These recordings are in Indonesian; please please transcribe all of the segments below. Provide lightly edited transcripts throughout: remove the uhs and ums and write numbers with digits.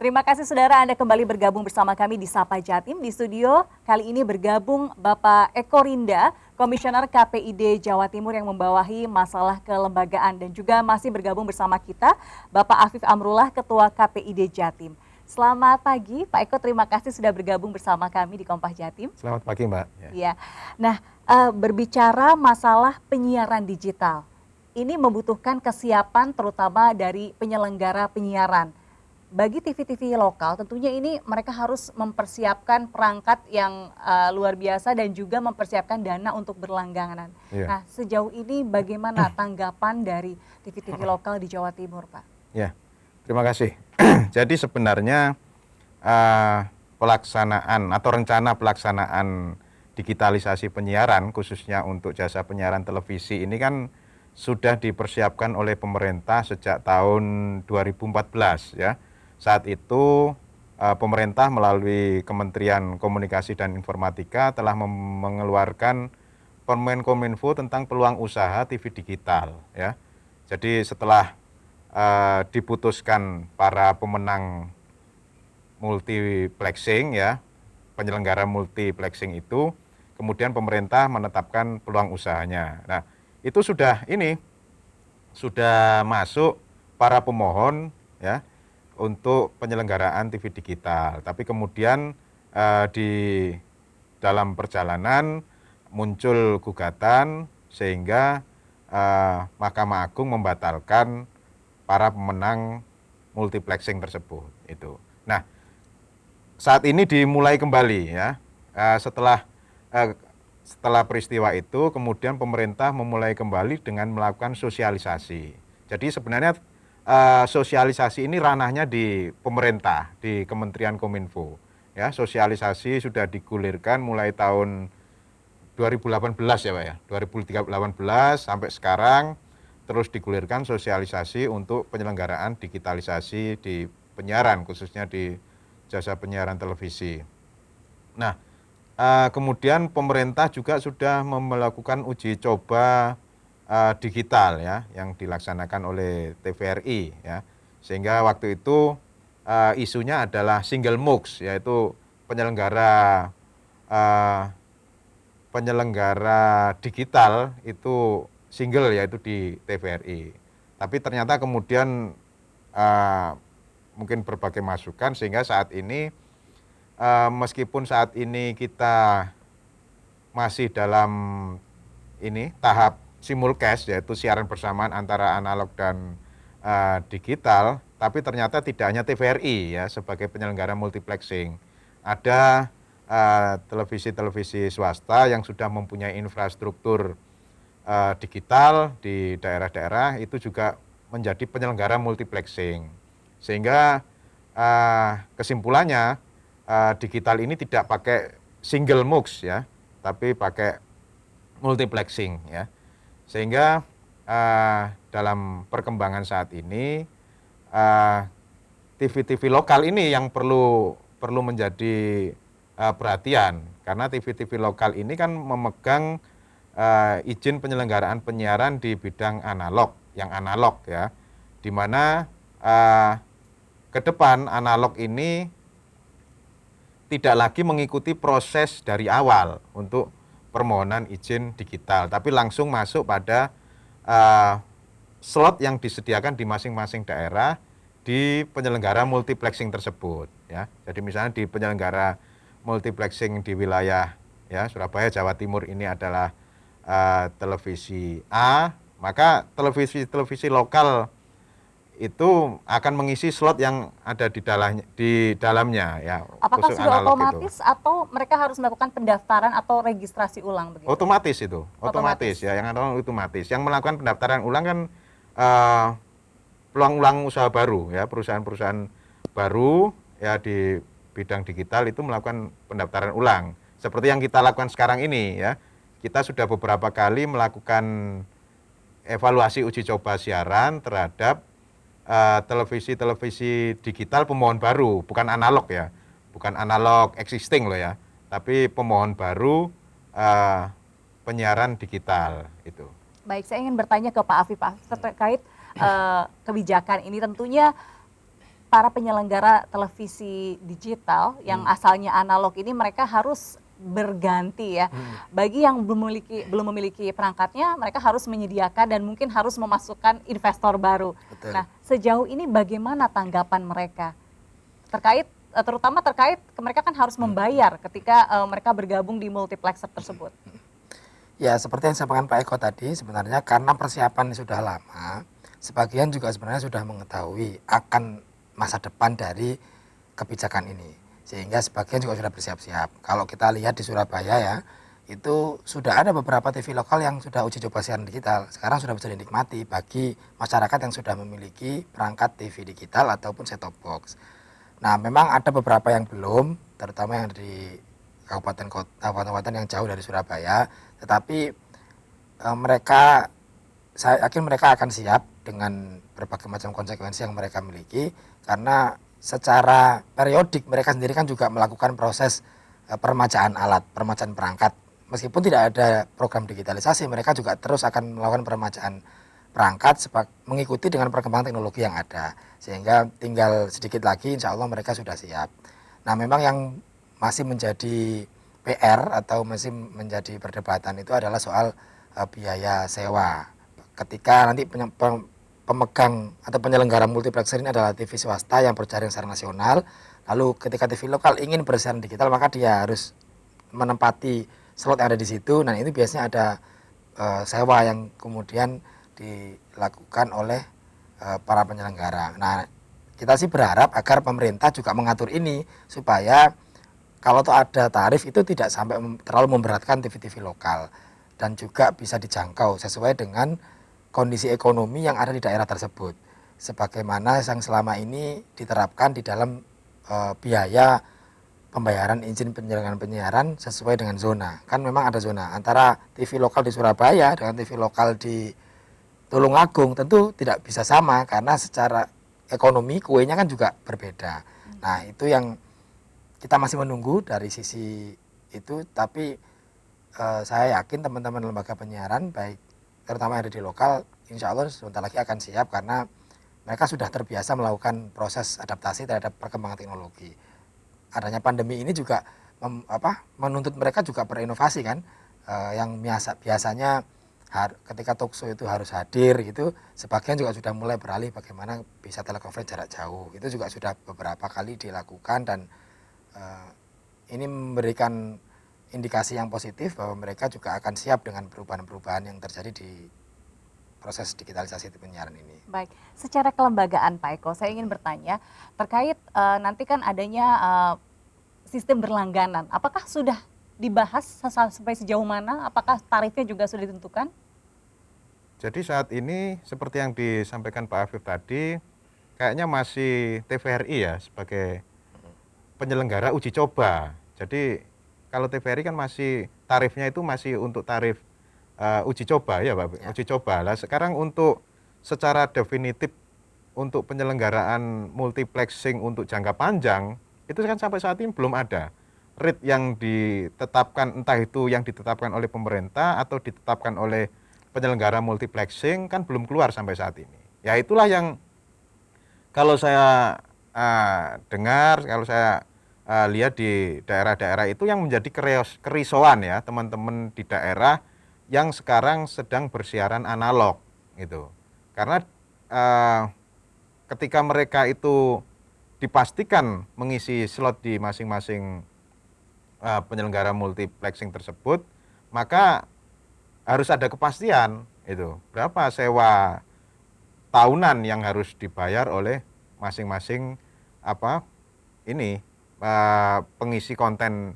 Terima kasih saudara, Anda kembali bergabung bersama kami di Sapa Jatim. Di studio kali ini bergabung Bapak Eko Rinda, Komisioner KPID Jawa Timur yang membawahi masalah kelembagaan. Dan juga masih bergabung bersama kita Bapak Afif Amrullah, Ketua KPID Jatim. Selamat pagi Pak Eko, terima kasih sudah bergabung bersama kami di Kompas Jatim. Selamat pagi Mbak. Ya. Nah, berbicara masalah penyiaran digital, ini membutuhkan kesiapan terutama dari penyelenggara penyiaran. Bagi TV-TV lokal tentunya ini mereka harus mempersiapkan perangkat yang luar biasa dan juga mempersiapkan dana untuk berlangganan. Iya. Nah, sejauh ini bagaimana tanggapan dari TV-TV lokal di Jawa Timur, Pak? Ya, terima kasih. Jadi sebenarnya pelaksanaan atau rencana pelaksanaan digitalisasi penyiaran khususnya untuk jasa penyiaran televisi ini kan sudah dipersiapkan oleh pemerintah sejak tahun 2014 ya. Saat itu pemerintah melalui Kementerian Komunikasi dan Informatika telah mengeluarkan Permen Kominfo tentang peluang usaha TV digital ya. Jadi setelah diputuskan para pemenang multiplexing ya, penyelenggara multiplexing itu, kemudian pemerintah menetapkan peluang usahanya. Nah, itu sudah masuk para pemohon ya untuk penyelenggaraan TV digital. Tapi kemudian di dalam perjalanan muncul gugatan sehingga Mahkamah Agung membatalkan para pemenang multiplexing tersebut itu. Nah, saat ini dimulai kembali ya. Setelah peristiwa itu kemudian pemerintah memulai kembali dengan melakukan sosialisasi. Jadi sebenarnya sosialisasi ini ranahnya di pemerintah, di Kementerian Kominfo. Ya, sosialisasi sudah digulirkan mulai tahun 2018 ya Pak ya. 2018 sampai sekarang terus digulirkan sosialisasi untuk penyelenggaraan digitalisasi di penyiaran, khususnya di jasa penyiaran televisi. Nah, kemudian pemerintah juga sudah melakukan uji coba digital ya yang dilaksanakan oleh TVRI ya, sehingga waktu itu isunya adalah single MOOCs, yaitu penyelenggara digital itu single yaitu di TVRI. Tapi ternyata kemudian mungkin berbagai masukan sehingga saat ini meskipun saat ini kita masih dalam tahap simulcast yaitu siaran bersamaan antara analog dan digital, tapi ternyata tidak hanya TVRI ya sebagai penyelenggara multiplexing. Ada televisi-televisi swasta yang sudah mempunyai infrastruktur digital di daerah-daerah itu juga menjadi penyelenggara multiplexing. Sehingga kesimpulannya digital ini tidak pakai single MOOCs ya, tapi pakai multiplexing ya. Sehingga dalam perkembangan saat ini TV-TV lokal ini yang perlu menjadi perhatian, karena TV-TV lokal ini kan memegang izin penyelenggaraan penyiaran di bidang analog ya, di mana ke depan analog ini tidak lagi mengikuti proses dari awal untuk permohonan izin digital, tapi langsung masuk pada slot yang disediakan di masing-masing daerah di penyelenggara multiplexing tersebut ya. Jadi misalnya di penyelenggara multiplexing di wilayah ya Surabaya, Jawa Timur ini adalah televisi A, maka televisi lokal itu akan mengisi slot yang ada di dalamnya ya. Apakah sudah otomatis itu, atau mereka harus melakukan pendaftaran atau registrasi ulang begitu? Otomatis itu, otomatis ya, yang otomatis. Yang melakukan pendaftaran ulang kan peluang usaha baru ya, perusahaan-perusahaan baru ya di bidang digital itu melakukan pendaftaran ulang. Seperti yang kita lakukan sekarang ini ya. Kita sudah beberapa kali melakukan evaluasi uji coba siaran terhadap televisi digital pemohon baru, bukan analog ya, bukan analog existing loh ya, tapi pemohon baru penyiaran digital itu. Baik, saya ingin bertanya ke Pak Afif terkait kebijakan ini. Tentunya para penyelenggara televisi digital yang asalnya analog ini mereka harus berganti ya. Bagi yang belum memiliki perangkatnya, mereka harus menyediakan dan mungkin harus memasukkan investor baru. Betul. Nah, sejauh ini bagaimana tanggapan mereka terkait terutama terkait mereka kan harus membayar ketika mereka bergabung di multiplexer tersebut. Ya, seperti yang disampaikan Pak Eko tadi, sebenarnya karena persiapan sudah lama, sebagian juga sebenarnya sudah mengetahui akan masa depan dari kebijakan ini. Sehingga sebagian juga sudah bersiap-siap. Kalau kita lihat di Surabaya ya, itu sudah ada beberapa TV lokal yang sudah uji coba siaran digital. Sekarang sudah bisa dinikmati bagi masyarakat yang sudah memiliki perangkat TV digital ataupun set-top box. Nah, memang ada beberapa yang belum, terutama yang di kabupaten yang jauh dari Surabaya, tetapi saya yakin mereka akan siap dengan berbagai macam konsekuensi yang mereka miliki, karena secara periodik mereka sendiri kan juga melakukan proses peremajaan alat, peremajaan perangkat. Meskipun tidak ada program digitalisasi, mereka juga terus akan melakukan peremajaan perangkat mengikuti dengan perkembangan teknologi yang ada. Sehingga tinggal sedikit lagi insya Allah mereka sudah siap. Nah, memang yang masih menjadi PR atau masih menjadi perdebatan itu adalah soal biaya sewa. Ketika nanti pemegang atau penyelenggara multiplexer ini adalah TV swasta yang berjaring secara nasional, lalu ketika TV lokal ingin bersiaran digital, maka dia harus menempati slot yang ada di situ. Nah, itu biasanya ada sewa yang kemudian dilakukan oleh para penyelenggara. Nah, kita sih berharap agar pemerintah juga mengatur ini supaya kalau tuh ada tarif itu tidak sampai terlalu memberatkan TV-TV lokal dan juga bisa dijangkau sesuai dengan kondisi ekonomi yang ada di daerah tersebut. Sebagaimana yang selama ini diterapkan di dalam biaya pembayaran izin penyelenggaraan penyiaran sesuai dengan zona. Kan memang ada zona antara TV lokal di Surabaya dengan TV lokal di Tulungagung tentu tidak bisa sama karena secara ekonomi kuenya kan juga berbeda. Nah, itu yang kita masih menunggu dari sisi itu, tapi saya yakin teman-teman lembaga penyiaran baik terutama yang ada di lokal insya Allah sebentar lagi akan siap karena mereka sudah terbiasa melakukan proses adaptasi terhadap perkembangan teknologi. Adanya pandemi ini juga menuntut mereka juga berinovasi kan, yang biasanya ketika talkshow itu harus hadir gitu, sebagian juga sudah mulai beralih bagaimana bisa telekonferensi jarak jauh. Itu juga sudah beberapa kali dilakukan dan ini memberikan indikasi yang positif bahwa mereka juga akan siap dengan perubahan-perubahan yang terjadi di proses digitalisasi penyiaran ini. Baik, secara kelembagaan Pak Eko, saya ingin bertanya terkait nanti kan adanya sistem berlangganan. Apakah sudah dibahas sampai sejauh mana? Apakah tarifnya juga sudah ditentukan? Jadi saat ini seperti yang disampaikan Pak Afif tadi, kayaknya masih TVRI ya sebagai penyelenggara uji coba. Jadi kalau TVRI kan masih tarifnya itu masih untuk tarif uji coba ya Pak, uji coba. Lah sekarang untuk secara definitif untuk penyelenggaraan multiplexing untuk jangka panjang itu kan sampai saat ini belum ada rate yang ditetapkan, entah itu yang ditetapkan oleh pemerintah atau ditetapkan oleh penyelenggara multiplexing kan belum keluar sampai saat ini. Ya itulah yang kalau saya dengar, kalau saya lihat di daerah-daerah itu yang menjadi kerisauan ya teman-teman di daerah yang sekarang sedang bersiaran analog gitu. Karena ketika mereka itu dipastikan mengisi slot di masing-masing penyelenggara multiplexing tersebut, maka harus ada kepastian itu berapa sewa tahunan yang harus dibayar oleh masing-masing pengisi konten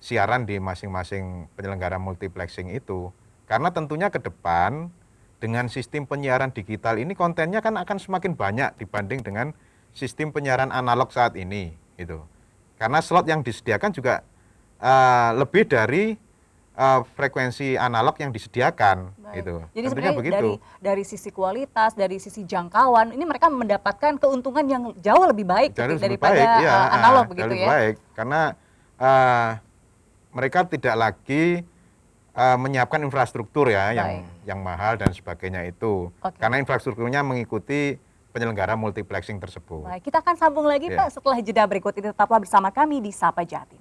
siaran di masing-masing penyelenggara multiplexing itu. Karena tentunya ke depan dengan sistem penyiaran digital ini kontennya kan akan semakin banyak dibanding dengan sistem penyiaran analog saat ini gitu. Karena slot yang disediakan juga lebih dari frekuensi analog yang disediakan. Baik. Gitu. Jadi tentunya sebenarnya dari sisi kualitas, dari sisi jangkauan, ini mereka mendapatkan keuntungan yang jauh lebih baik daripada analog begitu ya. Baik, karena mereka tidak lagi menyiapkan infrastruktur ya yang mahal dan sebagainya itu. Okay. Karena infrastrukturnya mengikuti penyelenggara multiplexing tersebut. Baik, kita akan sambung lagi Ya. Pak setelah jeda berikut ini. Tetaplah bersama kami di Sapa Jatim.